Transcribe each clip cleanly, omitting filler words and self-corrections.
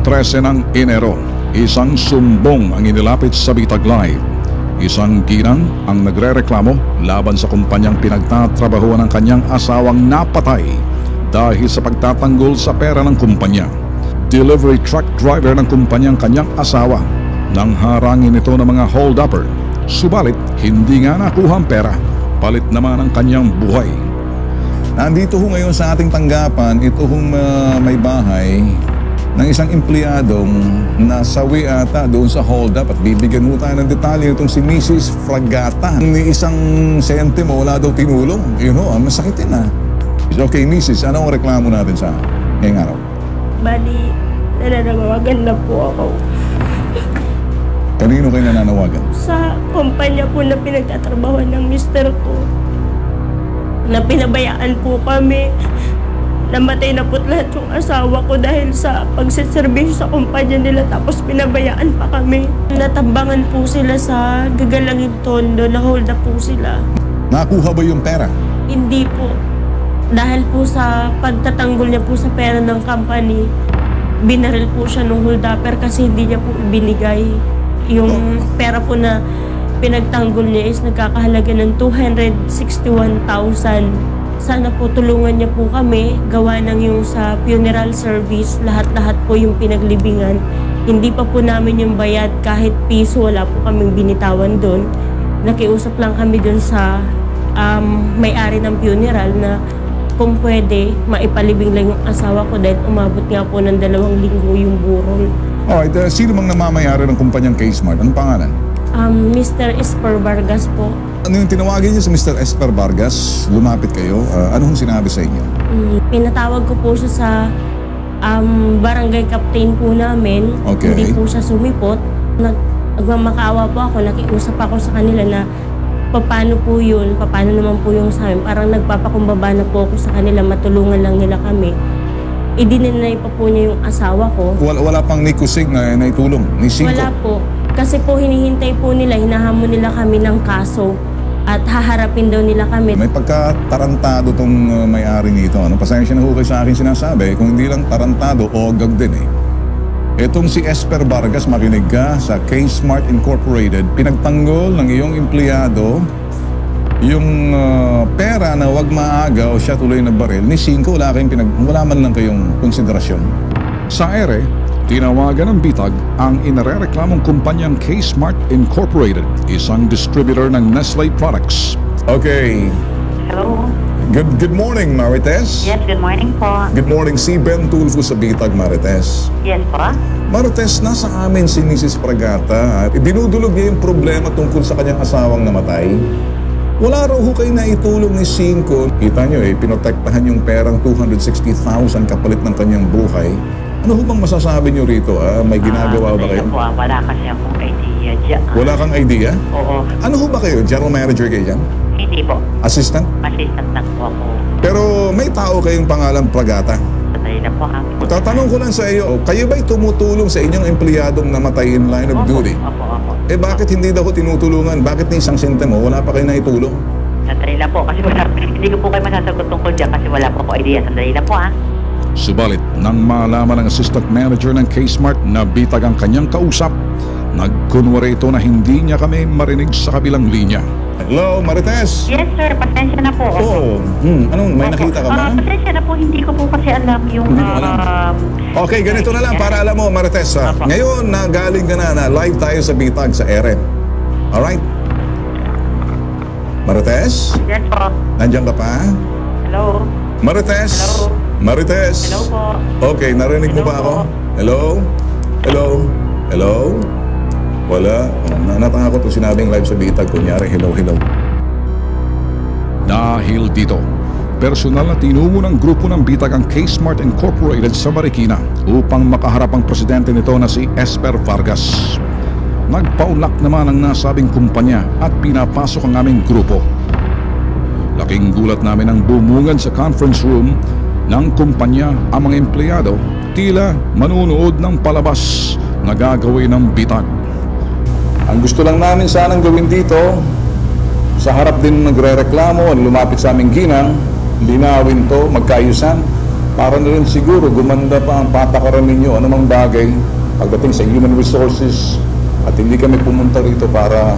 13 ng Enero, isang sumbong ang inilapit sa Bitag Live. Isang ginang ang nagrereklamo laban sa kumpanyang pinagtatrabahuan ng kanyang asawang napatay dahil sa pagtatanggol sa pera ng kumpanya. Delivery truck driver ng kumpanyang kanyang asawa nang harangin ito ng mga hold-upper. Subalit, hindi nga nakuha ang pera, palit naman ang kanyang buhay. Nandito ho ngayon sa ating tanggapan, ito hong may bahay ng isang empleyadong nasawi ata doon sa hold-up at bibigyan ho tayo ng detalye itong si Mrs. Fragata. Ni isang sentimo wala daw tinulong. Yun ho, masakitin na. Okay, Mrs., ano ang reklamo natin sa ngayong araw? Bali, nananawagan na po ako. Kanino kayo nananawagan? Sa kumpanya po na pinagtatrabahuan ng mister ko. Na pinabayaan po kami. Namatay na po lahat yung asawa ko dahil sa pagsiservisyo sa kumpanya nila tapos pinabayaan pa kami. Natambangan po sila sa Gagalangin Tondo, na-hold up po sila. Nakuha ba yung pera? Hindi po. Dahil po sa pagtatanggol niya po sa pera ng company, binaril po siya ng hold-upper kasi hindi niya po ibinigay. Yung pera po na pinagtanggol niya is nagkakahalaga ng 261,000. Sana po tulungan niya po kami, gawa ng yung sa funeral service, lahat-lahat po yung pinaglibingan. Hindi pa po namin yung bayad, kahit piso wala po kaming binitawan doon. Nakiusap lang kami doon sa may-ari ng funeral na kung pwede, maipalibing lang yung asawa ko dahil umabot nga po ng 2 linggo yung burol. Alright, sino mang namamayari ng kumpanyang K-Smart? Anong pangalan? Mr. Esper Vargas po. Ano yung tinawagin niyo sa Mr. Esper Vargas? Lumapit kayo. Anong sinabi sa inyo? Pinatawag ko po siya sa barangay captain po namin. Okay. Hindi po siya sumipot. Nagmamakaawa po ako, nakiusap ako sa kanila na paano po yun, paano naman po yung sa amin. Parang nagpapakumbaba na po ako sa kanila, matulungan lang nila kami. Idininay pa po niya yung asawa ko. Wala pang ni Kusig na naitulong? Ni Cinco? Wala po. Kasi po hinihintay po nila, hinahamon nila kami ng kaso at haharapin daw nila kami. May pagkatarantado tong may-ari nito. Ano? Pasensya na ho kayo sa akin sinasabi. Kung hindi lang tarantado, ogag din eh. Itong si Esper Vargas, makinig ka, sa K-Smart Incorporated, pinagtanggol ng iyong empleyado yung pera na wag maagaw siya tuloy na baril. Ni Cinco, wala man lang kayong konsiderasyon. Sa ere, tinawagan ng Bitag ang inarereklamong kumpanyang K-Smart Incorporated, isang distributor ng Nestle products. Okay. Hello. Good morning, Marites. Yes, good morning po. Good morning, si Ben Tulfo sa Bitag, Marites. Yes po. Marites, nasa amin si Mrs. Fragata. Dinudulog niya yung problema tungkol sa kanyang asawang namatay. Wala raw ho kayo na itulong ni Cinco. Kita nyo pinotektahan yung perang 260,000 kapalit ng kanyang buhay. Ano ho bang masasabi nyo rito? May ginagawa ba kayo? Wala kasi akong idea dyan. Wala kang idea? Oo. Ano ho ba kayo? General manager kayo dyan? Hindi po. Assistant? Assistant lang po ako. Pero may tao kayong pangalang Fragata. Sandali na po ha. Tatanong ko lang sa iyo, kayo ba'y tumutulong sa inyong empleyadong namatay in line of duty? Opo. Bakit hindi daw ko tinutulungan? Bakit ni isang sentimo wala pa kayo naitulong? Sandali na po kasi hindi ko po kayo masasagot tungkol dyan kasi wala po idea. Sandali na po ha. Subalit, nang malaman ng assistant manager ng K-Smart na Bitag ang kanyang kausap, nagkunwari ito na hindi niya kami marinig sa kabilang linya. Hello, Marites? Yes sir, pasensya na po. Oo. Anong, may nakita ka ba? Pasensya na po, hindi ko po kasi alam yung... Hindi mo alam. Okay, ganito na lang para alam mo, Marites. Ngayon, galing ka na live tayo sa Bitag, sa ere. Alright? Marites? Yes po. Nandiyan ka pa? Hello? Marites? Hello? Marites? Hello po. Okay, narinig mo Hello ba ako? po. Hello? Hello? Hello? Wala. Natakot ko sinabing live sa Bitag. Kunyari, hello. Dahil dito, personal na tinungo ng grupo ng Bitag ang K-Smart Incorporated sa Marikina upang makaharap ang presidente nito na si Esper Vargas. Nagpaunlak naman ang nasabing kumpanya at pinapasok ang aming grupo. Laking gulat namin ang bumungad sa conference room ng kumpanya ang mga empleyado, tila manunood ng palabas na gagawin ng Bitag. Ang gusto lang namin sanang gawin dito, sa harap din ng nagre-reklamo, lumapit sa aming ginang, linawin to, magkaayusan. para na rin siguro gumanda pa ang patakaran ninyo, anumang bagay pagdating sa human resources, at hindi kami pumunta rito para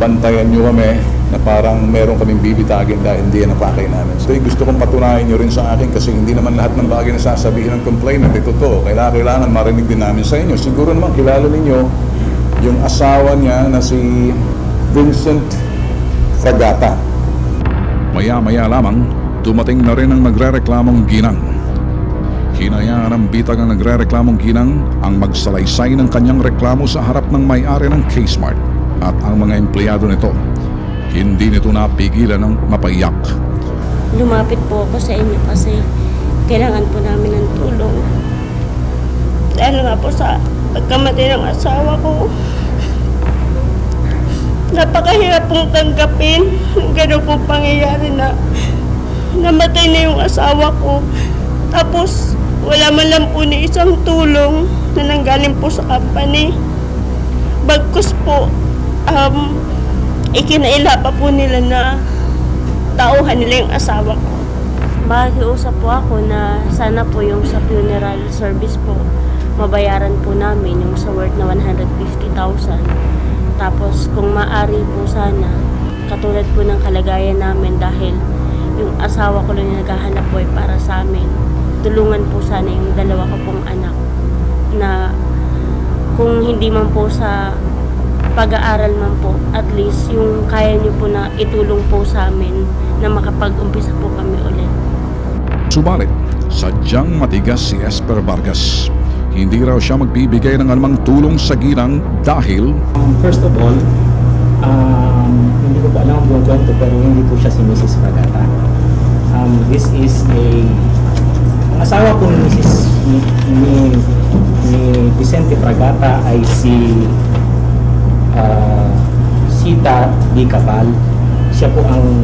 bantayan nyo kami na parang meron kaming bibitagin dahil hindi yan ang pakay namin. So gusto kong patunayan nyo rin sa akin kasi hindi naman lahat ng bagay na sasabihin ng complainant ay totoo. Kailangan marinig din namin sa inyo. Siguro naman kilala ninyo yung asawa niya na si Vincent Fragata. Maya-maya lamang, dumating na rin ang nagrereklamong ginang. Hinayaan ng bitag ang nagrereklamong ginang ang magsalaysay ng kanyang reklamo sa harap ng may-ari ng K-Smart at ang mga empleyado nito. Hindi nito napigilan ng mapaiyak. Lumapit po ako sa inyo kasi kailangan po namin ng tulong. Dahil nga po sa pagkamatay ng asawa ko, napakahirap pong tanggapin. Ganun po pangyayari na namatay na yung asawa ko. Tapos wala man lang po ni isang tulong na nanggaling po sa company. Bagkus po, ikinaila pa po nila na tauhan nila yung asawa ko. Makiusap po ako na sana po yung sa funeral service po, mabayaran po namin yung sa worth na 150,000. Tapos kung maaari po sana, katulad po ng kalagayan namin dahil yung asawa ko lang yung naghahanap po ay para sa amin. Tulungan po sana yung dalawa ko pong anak na kung hindi man po sa pag-aaral man po, at least yung kaya niyo po na itulong po sa amin na makapag-umpisa po kami ulit. Subalit, sadyang matigas si Esper Vargas. Hindi raw siya magbibigay ng anumang tulong sa ginang dahil first of all, hindi ko pa alam ang buong kwento pero hindi po siya si Mrs. Fragata. This is ang asawa po ni Vicente Fragata ay si Sita Di Capal. Siya po ang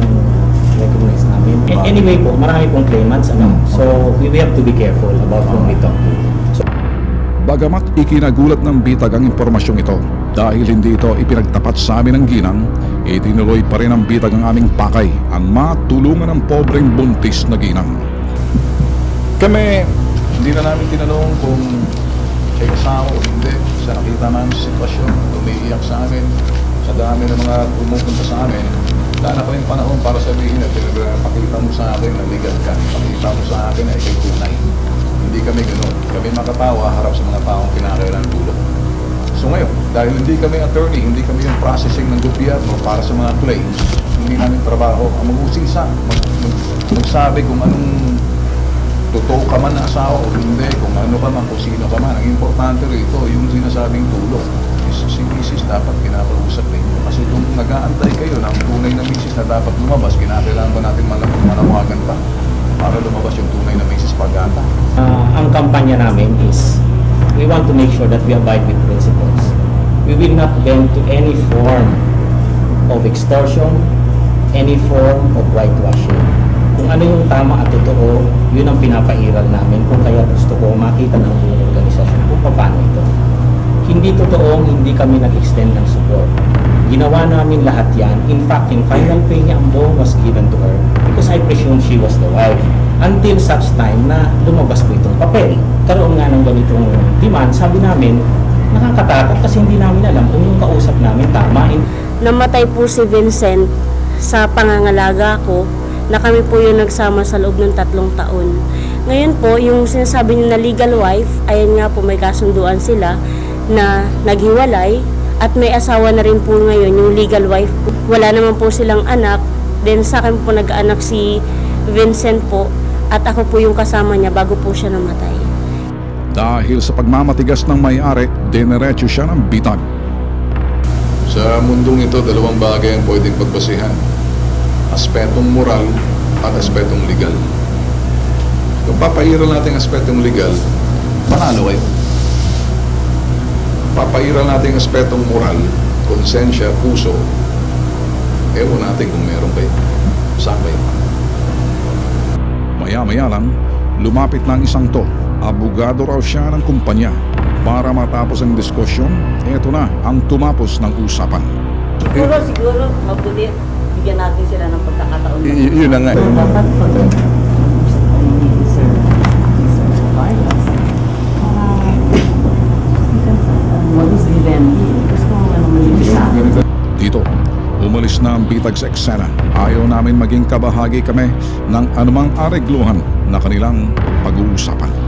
recognize namin. Anyway po, marami pong claimants. So, we have to be careful about whom we talk to. So, bagamat ikinagulat ng bitag ang impormasyong ito dahil hindi ito ipinagtapat sa amin ng ginang, itinuloy pa rin ng bitag ang aming pakay ang matulungan ng pobreng buntis na ginang. Kami, hindi na namin tinanong kung siya kasama o hindi. Sa nakita namin sa sitwasyon, umiiyak sa amin, sa dami ng mga pumupunta sa amin. Dahil na kaming panahon para sabihin na pakita mo sa akin na legal ka, pakita mo sa akin na ikay tunay. Hindi kami gano'n. Kami makatawa harap sa mga taong kinakailangan tulong. So ngayon, dahil hindi kami attorney, hindi kami yung processing ng gobyerno para sa mga claims, hindi namin trabaho ang mag-usisa, magsabi kung anong totoo ka man na asawa o hindi, kung ano ka man, kung sino ka man. Ang importante rito, yung sinasabing tulong. Si misis dapat kinakausap ninyo. Kasi kung nag-aantay kayo ng tunay na misis na dapat lumabas, kinakailangan ba natin manawagan pa para lumabas yung tunay na misis Fragata? ang kampanya namin is we want to make sure that we abide with principles. We will not bend to any form of extortion, any form of whitewashing. Kung ano yung tama at totoo, yun ang pinapairal namin. Kung kaya gusto ko makita ng buong organisasyon kung paano ito. Hindi totoong hindi kami nag-extend ng support. Ginawa namin lahat yan. In fact, in final pay niya, ang buong was given to her because I presume she was the wife. Until such time na lumabas po itong papel. Karoon nga ng ganitong demand, sabi namin, nakakatakot kasi hindi namin alam kung yung kausap namin tama. Namatay po si Vincent sa pangangalaga ko na kami po yung nagsama sa loob ng 3 taon. Ngayon po, yung sinasabi niyo na legal wife, ayan nga po may kasunduan sila na naghiwalay at may asawa na rin po ngayon yung legal wife. Wala naman po silang anak, then sa akin po nag-anak si Vincent po at ako po yung kasama niya bago po siya namatay. Dahil sa pagmamatigas ng may-ari, dineretso siya ng bitag. Sa mundong ito, 2 bagay ang pwedeng pagbasihan. Aspetong moral at aspetong legal. Kung papairal natin ang aspetong legal, panalo kayo. Papairal natin ang aspetong moral, konsensya, puso, ewan natin kung meron kayo. Saan kayo? Maya-maya lang, lumapit na ang isang to. Abogado raw siya ng kumpanya. Para matapos ang diskusyon, eto na ang tumapos ng usapan. Siguro, mabuti, bigyan natin sila ng pagkakataon. Yun na nga. Dapat pag, sir, umalis na ang bitag sa eksena. Ayaw namin maging kabahagi kami ng anumang aregluhan na kanilang pag-uusapan.